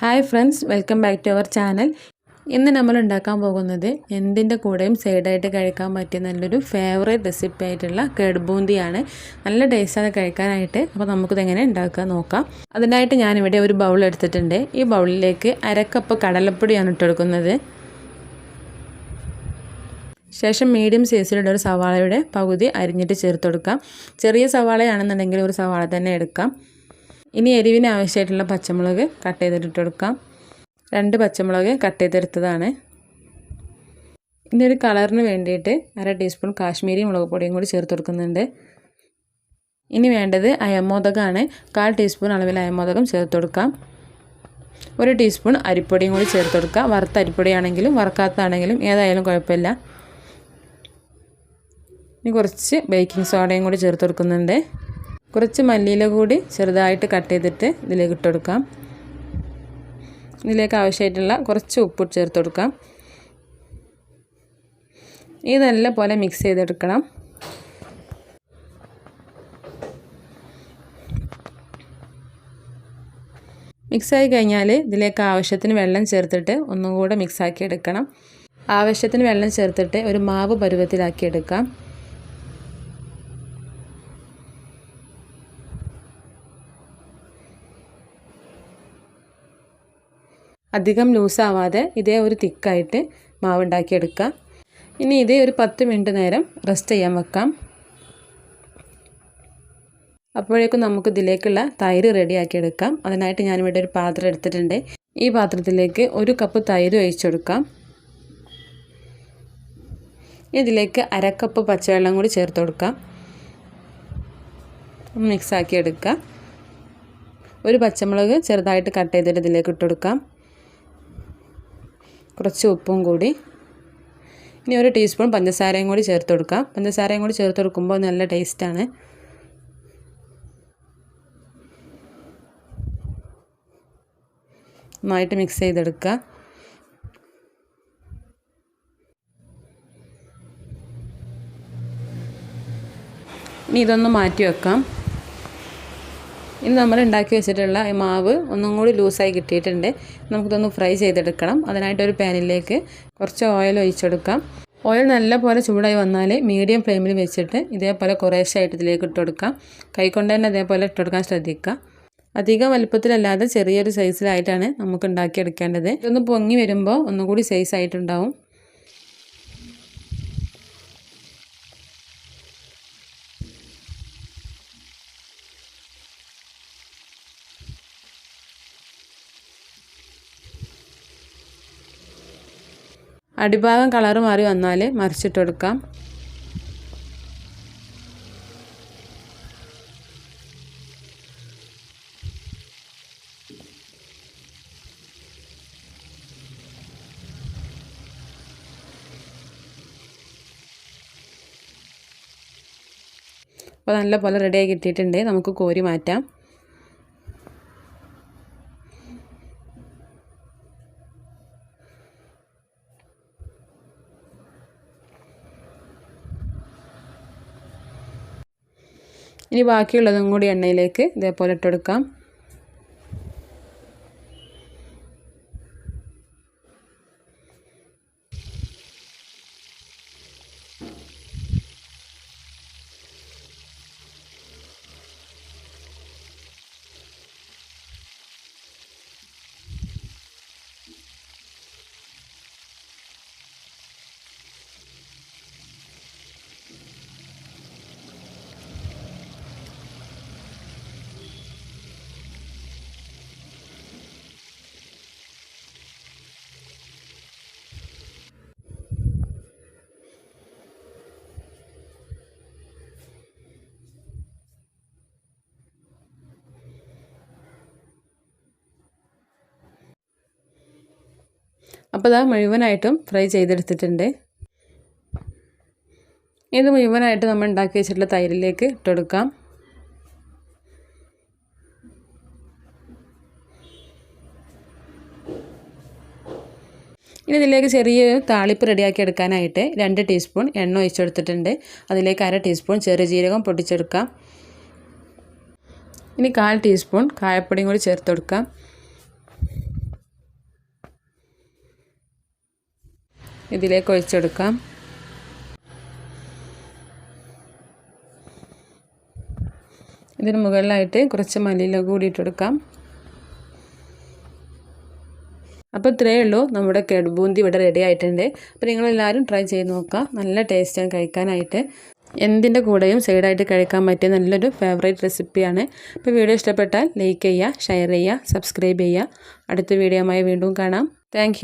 Hi friends, welcome back to our channel. ഇന്ന് നമ്മൾ ഉണ്ടാക്കാൻ പോകുന്നത് എന്തിൻ്റെ കൂടെയും സൈഡായിട്ട് കഴിക്കാൻ പറ്റിയ നല്ലൊരു ഫേവറേറ്റ് റെസിപ്പി ആയിട്ടുള്ള കടുബൂന്തിയാണ്. നല്ല ടേസ്റ്റാണ് കഴിക്കാനായിട്ട്. അപ്പോൾ നമുക്കിതെങ്ങനെ ഉണ്ടാക്കാൻ നോക്കാം. അതിനായിട്ട് ഞാനിവിടെ ഒരു ബൗൾ എടുത്തിട്ടുണ്ട്. ഈ ബൗളിലേക്ക് അരക്കപ്പ് കടലപ്പൊടിയാണ് ഇട്ടെടുക്കുന്നത്. ശേഷം മീഡിയം സൈസിലുള്ള ഒരു സവാളയുടെ പകുതി അരിഞ്ഞിട്ട് ചേർത്ത് കൊടുക്കാം. ചെറിയ സവാളയാണെന്നുണ്ടെങ്കിൽ ഒരു സവാള തന്നെ എടുക്കാം. ഇനി എരിവിന് ആവശ്യമായിട്ടുള്ള പച്ചമുളക് കട്ട് ചെയ്തിട്ട് കൊടുക്കാം. 2 പച്ചമുളക് കട്ട് ചെയ്തെടുത്തതാണ്. ഇനി ഒരു കളറിന് വേണ്ടിയിട്ട് 1/2 ടീസ്പൂൺ കാശ്മീരി മുളക് പൊടിയും കൂടി ചേർത്ത് കൊടുക്കുന്നുണ്ട്. ഇനി വേണ്ടത് അയമോദകമാണ്. 1/4 ടീസ്പൂൺ അളവിൽ അയമോദകം ചേർത്ത് കൊടുക്കാം. 1 ടീസ്പൂൺ അരിപ്പൊടിയും കൂടി ചേർത്ത് കൊടുക്കുക. വറുത്ത അരിപ്പൊടിയാണെങ്കിലും വറുക്കാത്തതാണെങ്കിലും ഏതായാലും കുഴപ്പമില്ല. ഇനി കുറച്ച് ബേക്കിംഗ് സോഡയും കൂടി ചേർത്ത് കൊടുക്കുന്നുണ്ട്. കുറച്ച് മല്ലിയില കൂടി ചെറുതായിട്ട് കട്ട് ചെയ്തിട്ട് ഇതിലേക്ക് ഇട്ട് കൊടുക്കാം. ഇതിലേക്ക് ആവശ്യമായിട്ടുള്ള കുറച്ച് ഉപ്പ് ചേർത്ത് കൊടുക്കാം. ഇത് നല്ലപോലെ മിക്സ് ചെയ്തെടുക്കണം. മിക്സായി കഴിഞ്ഞാൽ ഇതിലേക്ക് ആവശ്യത്തിന് വെള്ളം ചേർത്തിട്ട് ഒന്നും കൂടെ മിക്സാക്കി എടുക്കണം. ആവശ്യത്തിന് വെള്ളം ചേർത്തിട്ട് ഒരു മാവ് പരുവത്തിലാക്കി എടുക്കാം. അധികം ലൂസാവാതെ ഇതേ ഒരു തിക്കായിട്ട് മാവ് ഉണ്ടാക്കിയെടുക്കാം. ഇനി ഇതേ ഒരു 10 മിനിറ്റ് നേരം റെസ്റ്റ് ചെയ്യാൻ വെക്കാം. അപ്പോഴേക്കും നമുക്ക് ഇതിലേക്കുള്ള തൈര് റെഡിയാക്കി എടുക്കാം. അതിനായിട്ട് ഞാനിവിടെ ഒരു പാത്രം എടുത്തിട്ടുണ്ട്. ഈ പാത്രത്തിലേക്ക് 1 കപ്പ് തൈര് ഒഴിച്ചെടുക്കാം. ഇതിലേക്ക് 1/2 കപ്പ് പച്ചവെള്ളം കൂടി ചേർത്ത് കൊടുക്കാം. മിക്സാക്കി എടുക്കുക. ഒരു പച്ചമുളക് ചെറുതായിട്ട് കട്ട് ചെയ്തിട്ട് ഇതിലേക്ക് ഇട്ട് കൊടുക്കാം. കുറച്ച് ഉപ്പും കൂടി. ഇനി 1 ടീസ്പൂൺ പഞ്ചസാരയും കൂടി ചേർത്ത് കൊടുക്കാം. പഞ്ചസാരയും കൂടി ചേർത്ത് കൊടുക്കുമ്പോൾ നല്ല ടേസ്റ്റാണ്. നന്നായിട്ട് മിക്സ് ചെയ്തെടുക്കുക. ഇനി ഇതൊന്ന് മാറ്റി വെക്കാം. ഇനി നമ്മൾ ഉണ്ടാക്കി വെച്ചിട്ടുള്ള ഈ മാവ് ഒന്നും കൂടി ലൂസായി കിട്ടിയിട്ടുണ്ട്. നമുക്കിതൊന്ന് ഫ്രൈ ചെയ്തെടുക്കണം. അതിനായിട്ട് ഒരു പാനിലേക്ക് കുറച്ച് ഓയിൽ ഒഴിച്ചെടുക്കാം. ഓയിൽ നല്ലപോലെ ചൂടായി വന്നാൽ മീഡിയം ഫ്ലെയിമിൽ വെച്ചിട്ട് ഇതേപോലെ കുറേശ്ശായിട്ട് ഇതിലേക്ക് ഇട്ട് കൊടുക്കാം. കൈകൊണ്ട് തന്നെ ഇതേപോലെ ഇട്ട് കൊടുക്കാൻ ശ്രദ്ധിക്കുക. അധികം വലുപ്പത്തിലല്ലാതെ ചെറിയൊരു സൈസിലായിട്ടാണ് നമുക്ക് ഉണ്ടാക്കിയെടുക്കേണ്ടത്. ഇതൊന്ന് പൊങ്ങി വരുമ്പോൾ ഒന്നുകൂടി സൈസായിട്ടുണ്ടാവും. അടിഭാഗം കളർ മാറി വന്നാൽ മറിച്ചിട്ട് കൊടുക്കാം. അപ്പോൾ നല്ലപോലെ റെഡിയായി കിട്ടിയിട്ടുണ്ട്. നമുക്ക് കോരി മാറ്റാം. ഇനി ബാക്കിയുള്ളതും കൂടി എണ്ണയിലേക്ക് ഇതേപോലെ ഇട്ടെടുക്കാം. അപ്പോൾ അത് മുഴുവനായിട്ടും ഫ്രൈ ചെയ്തെടുത്തിട്ടുണ്ട്. ഇത് മുഴുവനായിട്ട് നമ്മൾ ഉണ്ടാക്കി വെച്ചിട്ടുള്ള തൈരിലേക്ക് ഇട്ടെടുക്കാം. ഇനി ഇതിലേക്ക് ചെറിയൊരു താളിപ്പ് റെഡിയാക്കി എടുക്കാനായിട്ട് 2 ടീസ്പൂൺ എണ്ണ ഒഴിച്ചെടുത്തിട്ടുണ്ട്. അതിലേക്ക് 1/2 ടീസ്പൂൺ ചെറിയ ജീരകം പൊട്ടിച്ചെടുക്കാം. ഇനി 1/4 ടീസ്പൂൺ കായപ്പൊടിയും കൂടി ചേർത്ത് കൊടുക്കാം. ഇതിലേക്ക് ഒഴിച്ചെടുക്കാം. ഇതിന് മുകളിലായിട്ട് കുറച്ച് മല്ലിയില കൂടി ഇട്ടെടുക്കാം. അപ്പോൾ ഇത്രയേ ഉള്ളൂ, നമ്മുടെ കടുബൂന്തി ഇവിടെ റെഡി ആയിട്ടുണ്ട്. അപ്പോൾ നിങ്ങളെല്ലാവരും ട്രൈ ചെയ്ത് നോക്കുക. നല്ല ടേസ്റ്റാണ് കഴിക്കാനായിട്ട്. എന്തിൻ്റെ കൂടെയും സൈഡായിട്ട് കഴിക്കാൻ പറ്റിയ നല്ലൊരു ഫേവറേറ്റ് റെസിപ്പിയാണ്. അപ്പോൾ വീഡിയോ ഇഷ്ടപ്പെട്ടാൽ ലൈക്ക് ചെയ്യുക, ഷെയർ ചെയ്യുക, സബ്സ്ക്രൈബ് ചെയ്യുക. അടുത്ത വീഡിയോയുമായി വീണ്ടും കാണാം. താങ്ക്